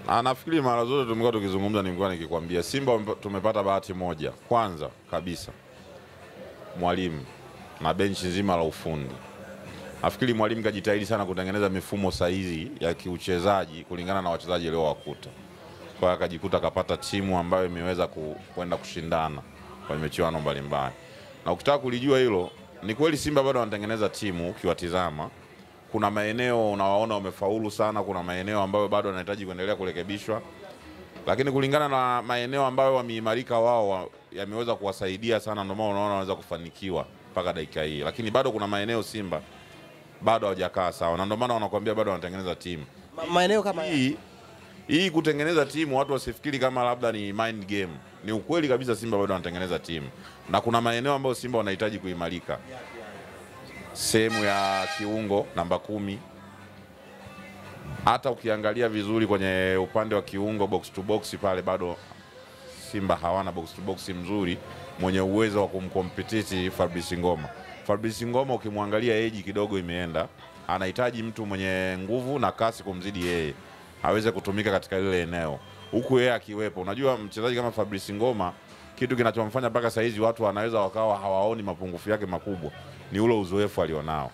Nafikiri mara zote tumekuwa tukizungumza, nilikuwa nikikwambia Simba tumepata bahati moja. Kwanza kabisa mwalimu na benchi nzima la ufundi. Nafikiri mwalimu kajitahidi sana kutengeneza mifumo sahihi ya kiuchezaji kulingana na wachezaji leo wakuta. Kwa akajikuta kapata timu ambayo imeweza kwenda kushindana kwenye michuano mbalimbali. Na ukitaka kulijua hilo, ni kweli Simba bado wanatengeneza timu. Ukiwatizama kuna maeneo unawaona wamefaulu sana, kuna maeneo ambayo bado yanahitaji kuendelea kurekebishwa. Lakini kulingana na maeneo ambayo wameimarika wao yameweza kuwasaidia sana, ndio maana unaona wanaweza kufanikiwa mpaka dakika hii. Lakini bado kuna maeneo Simba bado hawajakaa sawa, na ndio maana wanakuambia bado wanatengeneza timu. Maeneo kama hii kutengeneza timu, watu wasifikiri kama labda ni mind game. Ni ukweli kabisa Simba bado wanatengeneza timu. Na kuna maeneo ambayo Simba wanahitaji kuimarika. Sehemu ya kiungo namba 10. Hata ukiangalia vizuri kwenye upande wa kiungo box to box pale bado Simba hawana box to box mzuri mwenye uwezo wa kumkompetiti Fabrice Ngoma. Fabrice Ngoma ukimwangalia age kidogo imeenda, anahitaji mtu mwenye nguvu na kasi kumzidi yeye, aweze kutumika katika lile eneo huku yeye akiwepo. Unajua mchezaji kama Fabrice Ngoma, kitu kinachomfanya mpaka saizi watu wanaweza wakawa hawaoni mapungufu yake makubwa ni ule uzoefu alionao.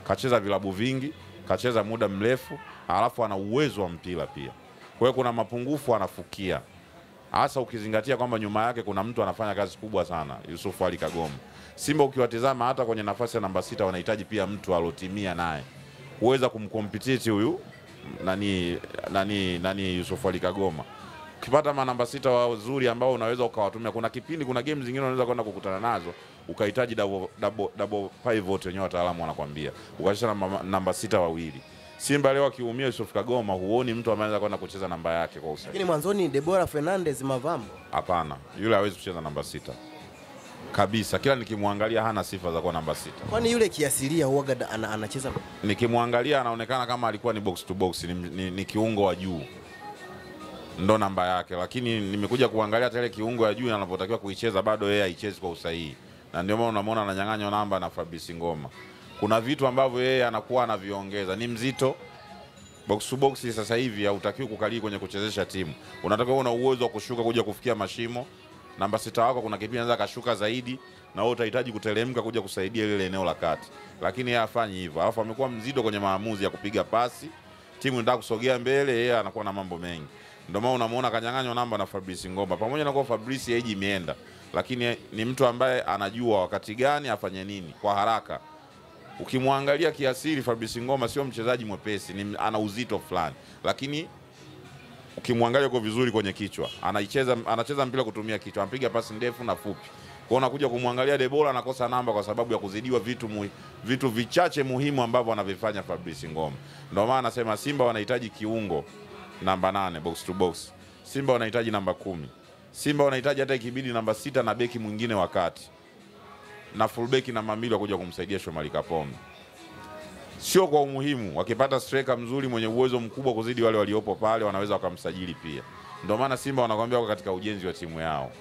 Kacheza vilabu vingi, kacheza muda mrefu, alafu ana uwezo wa mpira pia. Kwa hiyo kuna mapungufu anafukia. Hasa ukizingatia kwamba nyuma yake kuna mtu anafanya kazi kubwa sana, Yusuf Ali Kagoma. Simba ukiwatizama hata kwenye nafasi ya namba 6 wanahitaji pia mtu alotimia naye kuweza kumkompetiti huyu nani Yusuf Ali Kagoma. Ukipata namba 6 wazuri ambao unaweza ukawatumia, kuna kipindi kuna game zingine unaweza kwenda kukutana nazo ukahitaji double pivot, wenyewe wataalamu wanakuambia ukacheza namba 6 wawili. Simba leo akiumia Yusuf Kagoma, huoni mtu ambaye anaweza kwenda kucheza namba yake kwa usahihi. Lakini mwanzoni Deborah Fernandez Mavambo, hapana, yule hawezi kucheza namba 6 kabisa. Kila nikimwangalia hana sifa za kuwa namba 6. Kwani yule kiasilia huaga anacheza? Nikimwangalia anaonekana kama alikuwa ni box to box, ni kiungo wa juu ndo namba yake, lakini nimekuja kuangalia tele kiungo ya juu anapotakiwa kuicheza bado yeye haichezi kwa usahihi, na ndio maana unamwona ananyang'anywa namba na Fabrice Ngoma. Kuna vitu ambavyo yeye anakuwa anaviongeza, ni mzito. Box to box sasa hivi hautakiwi kukalia kwenye kuchezesha timu, unatakiwa una uwezo wa kushuka kuja kufikia mashimo. Namba 6 wako kuna kipindi anaweza kashuka zaidi, na wewe utahitaji kuteremka kuja kusaidia ile eneo la kati, lakini yeye hafanyi hivyo. Alafu amekuwa mzito kwenye maamuzi ya kupiga pasi, timu inataka kusogea mbele, yeye anakuwa na mambo mengi. Ndio maana unamuona kanyang'anywa namba na Fabrice Ngoma. Pamoja na kwa Fabrice age imeenda, lakini ni mtu ambaye anajua wakati gani afanye nini kwa haraka. Ukimwangalia kiasili Fabrice Ngoma sio mchezaji mwepesi, ana uzito fulani, lakini ukimwangalia kwa vizuri kwenye kichwa, anacheza mpira kutumia kichwa, anapiga pasi ndefu na fupi. Kwa unakuja kumwangalia Deborah anakosa namba kwa sababu ya kuzidiwa vitu vichache muhimu ambavyo anavifanya Fabrice Ngoma. Ndio maana nasema Simba wanahitaji kiungo namba 8 box to box. Simba wanahitaji namba 10. Simba wanahitaji hata ikibidi namba 6 na beki mwingine wakati. Na fullback na mamili wa kuja kumsaidia Shomari Kapombe. Sio kwa umuhimu, wakipata striker mzuri mwenye uwezo mkubwa kuzidi wale waliopo pale wanaweza wakamsajili pia. Ndio maana Simba wanakuambia wako katika ujenzi wa timu yao.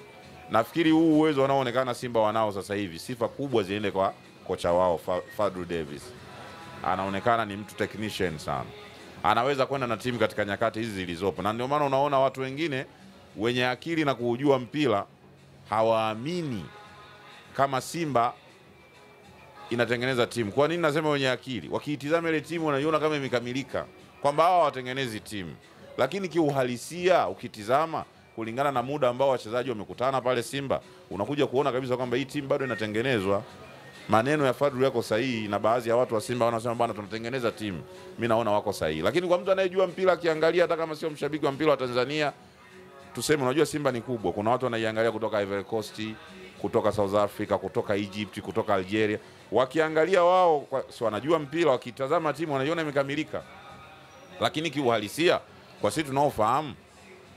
Nafikiri huu uwezo unaoonekana Simba wanao sasa hivi, sifa kubwa ziende kwa kocha wao Fadlu Davis. Anaonekana ni mtu technician sana. Anaweza kwenda na timu katika nyakati hizi zilizopo. Na ndio maana unaona watu wengine wenye akili na kujua mpira hawaamini kama Simba inatengeneza timu. Kwa nini nasema wenye akili? Wakiitizama ile timu wanaiona kama imekamilika, kwamba hao watengenezi timu. Lakini kiuhalisia ukitizama kulingana na muda ambao wachezaji wamekutana pale Simba, unakuja kuona kabisa kwamba hii timu bado inatengenezwa. Maneno ya Fadlu yako sahihi, na baadhi ya watu wa Simba wanasema bwana tunatengeneza timu. Mimi naona wako sahihi. Lakini kwa mtu anayejua mpira akiangalia, hata kama sio mshabiki wa mpira wa Tanzania, tuseme unajua Simba ni kubwa. Kuna watu wanaiangalia kutoka Ivory Coast, kutoka South Africa, kutoka Egypt, kutoka Algeria. Wakiangalia wao si wanajua mpira, wakitazama timu wanaiona imekamilika. Lakini kiuhalisia kwa sisi tunaofahamu,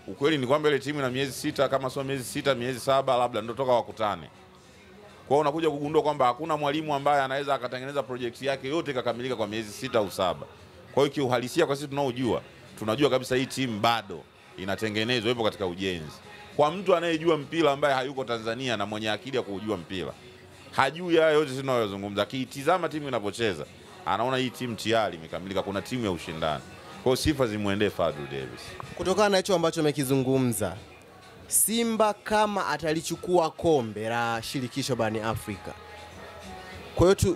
ukweli ni kwamba ile timu ina miezi 6, kama sio miezi 6, miezi 7 labda ndio toka wakutane. Kwa hiyo unakuja kugundua kwamba hakuna mwalimu ambaye anaweza akatengeneza project yake yote ikakamilika kwa miezi 6 au 7. Kwa hiyo kiuhalisia kwa sisi tunaojua, tunajua kabisa hii timu bado inatengenezwa, ipo katika ujenzi. Kwa mtu anayejua mpira ambaye hayuko Tanzania na mwenye akili ya kujua mpira, hajui haya yote tunayozungumza. Akitizama timu inapocheza, anaona hii timu tayari imekamilika, kuna timu ya ushindani. Kwa sifa zimuendee Fadlu Davis. Kutokana na hicho ambacho umekizungumza, Simba kama atalichukua kombe la shirikisho barani Afrika, kwa hiyo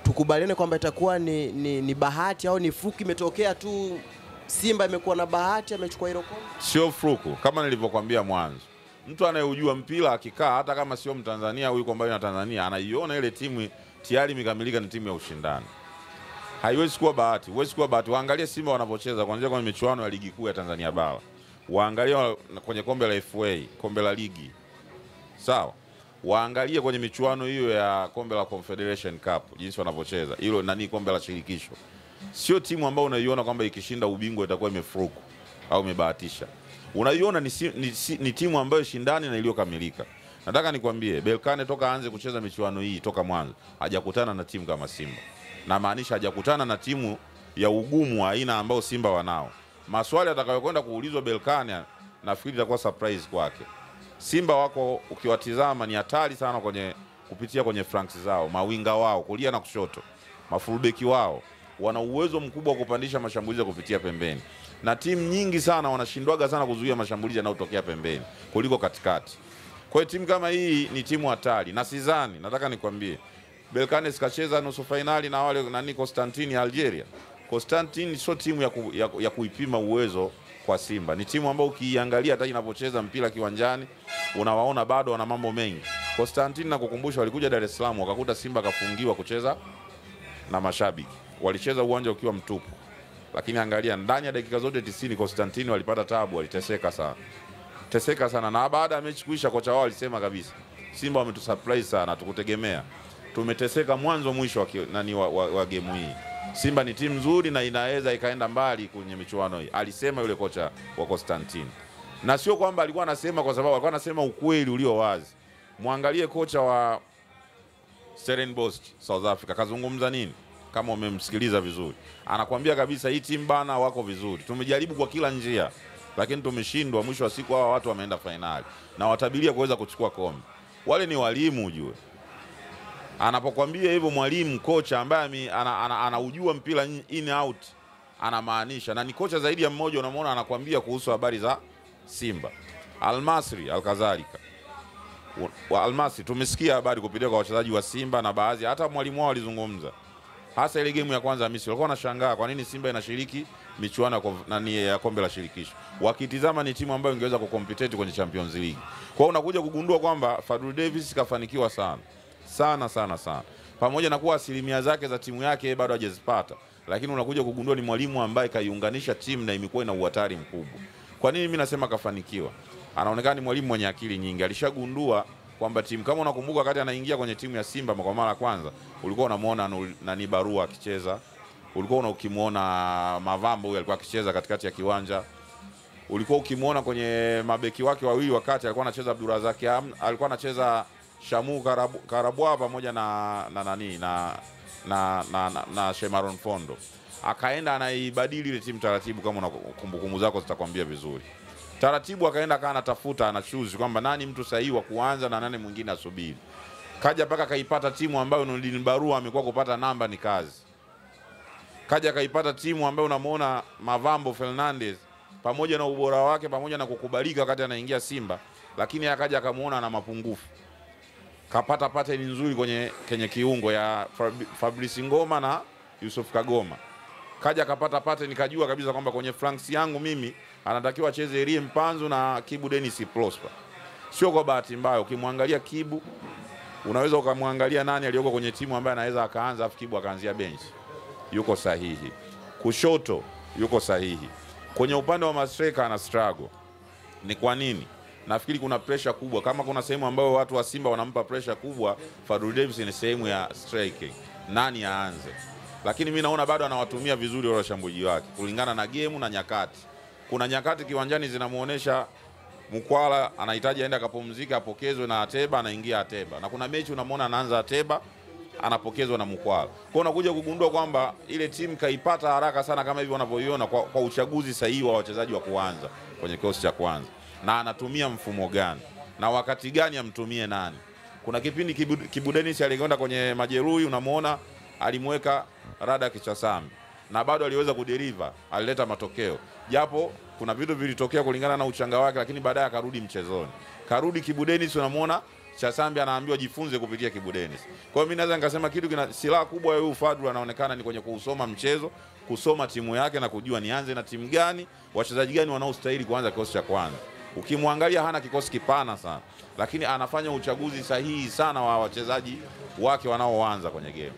tukubaliane kwamba itakuwa ni bahati au ni fluke imetokea tu, Simba imekuwa na bahati amechukua hilo kombe? Sio fluku, kama nilivyokuambia mwanzo. Mtu anayeujua mpira akikaa, hata kama sio Mtanzania au yuko mbali na Tanzania, anaiona ile timu tayari imekamilika, ni timu ya ushindani. Haiwezi kuwa bahati, huwezi kuwa bahati. Waangalie Simba wanapocheza kuanzia kwenye michuano ya ligi kuu ya Tanzania bara. Waangalie kwenye kombe la FA, kombe la ligi. Sawa? Waangalie kwenye michuano hiyo ya kombe la Confederation Cup jinsi wanapocheza. Hilo nani, kombe la shirikisho. Sio timu ambayo unaiona kwamba ikishinda ubingwa itakuwa imefuruku au imebahatisha. Unaiona ni timu ambayo shindani na iliyokamilika. Nataka nikwambie, Berkane toka aanze kucheza michuano hii toka mwanzo hajakutana na timu kama Simba. Na maanisha hajakutana na timu ya ugumu wa aina ambao Simba wanao. Maswali atakayokwenda kuulizwa Berkane nafikiri itakuwa surprise kwake. Simba wako ukiwatizama ni hatari sana kupitia kwenye flanks zao, mawinga wao kulia na kushoto, mafullbeki wao wana uwezo mkubwa wa kupandisha mashambulizi kupitia pembeni. Na timu nyingi sana wanashindwaga sana kuzuia mashambulizi yanayotokea pembeni kuliko katikati. Kwa hiyo timu kama hii ni timu hatari, na sidhani, nataka nikwambie, Berkane sikacheza nusu finali na wale nani Constantine ya Algeria. Constantine sio timu ya kuipima uwezo kwa Simba. Ni timu ambayo ukiangalia hata inapocheza mpira kiwanjani unawaona bado wana mambo mengi. Constantine, na kukumbusha, walikuja Dar es Salaam wakakuta Simba kafungiwa kucheza na mashabiki. Walicheza uwanja ukiwa mtupu. Lakini angalia ndani ya dakika zote 90 Constantine walipata taabu, waliteseka sana. Teseka sana, na baada ya mechi kuisha kocha wao alisema kabisa, Simba wametusurprise sana, tukutegemea. Tumeteseka mwanzo mwisho wa game hii. Simba ni timu nzuri na inaweza ikaenda mbali kwenye michuano hii. Alisema yule kocha wa Constantine. Na sio kwamba alikuwa anasema kwa sababu alikuwa anasema ukweli ulio wazi. Muangalie kocha wa Stellenbosch South Africa kazungumza nini, kama umemsikiliza vizuri. Anakuambia kabisa hii timu bana wako vizuri. Tumejaribu kwa kila njia lakini tumeshindwa, mwisho wa siku hawa watu wameenda finali na watabilia kuweza kuchukua kombe. Wale ni walimu ujue. Anapokuambia hivyo mwalimu, kocha ambaye anaujua mpira in out, anamaanisha. Na ni kocha zaidi ya mmoja unamwona anakuambia kuhusu habari za Simba. Al-Masri alkadhalika. Al-Masri tumesikia habari kupitia kwa wachezaji wa Simba na baadhi hata mwalimu wao alizungumza. Hasa ile game ya kwanza ya Misri walikuwa wanashangaa kwa nini Simba inashiriki michuano ya kombe la shirikisho. Wakitizama ni timu ambayo ingeweza kucompete kwenye Champions League. Kwa hiyo unakuja kugundua kwamba Fadlu Davis kafanikiwa sana. Sana. Pamoja na kuwa asilimia zake za timu yake bado hajazipata, lakini unakuja kugundua ni mwalimu ambaye kaiunganisha timu na imekuwa ina uhatari mkubwa. Kwa nini mimi nasema kafanikiwa? Anaonekana ni mwalimu mwenye akili nyingi. Alishagundua kwamba timu, kama unakumbuka wakati anaingia kwenye timu ya Simba kwa mara kwanza, ulikuwa unamuona nani Barua akicheza, ulikuwa ukimuona Mavambo huyo alikuwa akicheza katikati ya kiwanja, ulikuwa ukimuona kwenye mabeki wake wawili wakati alikuwa anacheza Abdurazak, alikuwa anacheza Shamu Karabwa pamoja na Shemaron Fondo. Akaenda anaibadili ile timu taratibu, kama kumbukumbu zako zitakwambia vizuri. Taratibu akaenda kana anatafuta, anachoose kwamba nani mtu sahihi wa kuanza na nani mwingine asubiri. Kaja paka kaipata timu ambayo Nurdin Barua amekuwa kupata namba ni kazi. Kaja kaipata timu ambayo unamuona Mavambo Fernandez pamoja na ubora wake pamoja na kukubalika wakati anaingia Simba, lakini akaja akamuona na mapungufu. Kapata pattern nzuri kwenye kiungo ya Fabrice Ngoma na Yusuf Kagoma. Kaja kapata pattern, kajua kabisa kwamba kwenye flanks yangu mimi anatakiwa acheze Elie Mpanzu na Kibu Dennis Prosper. Sio kwa bahati mbaya, ukimwangalia Kibu unaweza ukamwangalia nani aliyoko kwenye timu ambaye anaweza akaanza afu Kibu akaanzia bench. Yuko sahihi. Kushoto yuko sahihi. Kwenye upande wa mastreka ana struggle. Ni kwa nini? Nafikiri kuna pressure kubwa. Kama kuna sehemu ambayo watu wa Simba wanampa pressure kubwa, Fadlu Davis ni sehemu ya striking. Nani aanze? Lakini mimi naona bado anawatumia vizuri wale washambuliaji wake kulingana na game na nyakati. Kuna nyakati kiwanjani zinamuonesha Mkwala anahitaji aende akapumzika, apokezwe na Ateba, anaingia Ateba. Na kuna mechi unamwona anaanza Ateba, anapokezwa na Mkwala. Kwa unakuja kugundua kwamba ile timu kaipata haraka sana kama hivi wanavyoiona kwa uchaguzi sahihi wa wachezaji wa kuanza kwenye kikosi cha kwanza. Na anatumia mfumo gani na wakati gani amtumie nani. Kuna kipindi Kibu Dennis alikwenda kwenye majeruhi, unamuona alimweka Rada Kichasambi. na bado aliweza kudeliver, alileta matokeo. Japo kuna vitu vilitokea kulingana na uchanga wake, lakini baadaye akarudi mchezoni. Karudi Kibu Denis, unamuona Chasambi anaambiwa jifunze kupitia Kibu Denis. Kwa hiyo mimi naweza nikasema kitu kina silaha kubwa ya huyu Fadlu anaonekana ni kwenye kusoma mchezo, kusoma timu yake na kujua nianze na timu gani, wachezaji gani wanaostahili kuanza kikosi cha kwanza. Ukimwangalia hana kikosi kipana sana, lakini anafanya uchaguzi sahihi sana wa wachezaji wake wanaoanza kwenye game.